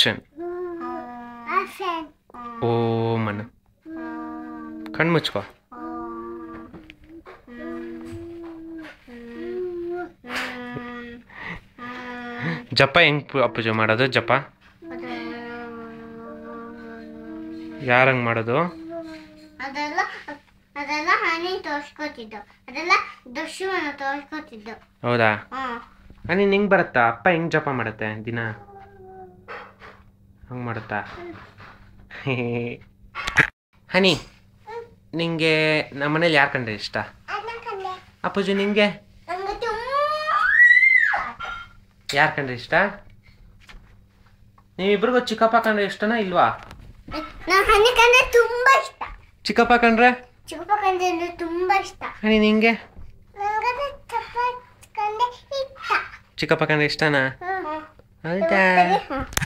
Action. ಓಂ ಅನ್ನು ಕಣ್ಣು ಮುಚ್ಕೋ. ಜಪ ಹೆಂಗ್ ಪೂಜೆ ಮಾಡೋದು? ಜಪ ಯಾರಂಗ್ ಮಾಡೋದು? ಹೌದಾ? ಹನಿ ನಿಂಗೆ ಬರುತ್ತಾ? ಅಪ್ಪ ಹೆಂಗ್ ಜಪ ಮಾಡುತ್ತೆ ದಿನ? ಹಂಗೆ ಮಾಡುತ್ತಾ? ಹನಿ ನಿಂಗೆ ನಮ್ಮ ಮನೇಲಿ ಯಾರು ಕಂಡ್ರೆ ಇಷ್ಟ? ಅಪ್ಪುಜಿ ನಿಂಗೆ ಯಾರು ಕಂಡ್ರೆ ಇಷ್ಟ? ನೀವಿಬ್ರಿಗೂ ಚಿಕ್ಕಪ್ಪ ಕಂಡ್ರೆ ಇಷ್ಟನಾ ಇಲ್ವಾ? ಚಿಕ್ಕಪ್ಪ ಕಂಡ್ರೆ ತುಂಬಾ ಇಷ್ಟ. ಹನಿ ನಿಂಗೆ ಚಿಕ್ಕಪ್ಪ ಕಂಡ್ರೆ ಇಷ್ಟನಾ? ಹೌದಾ?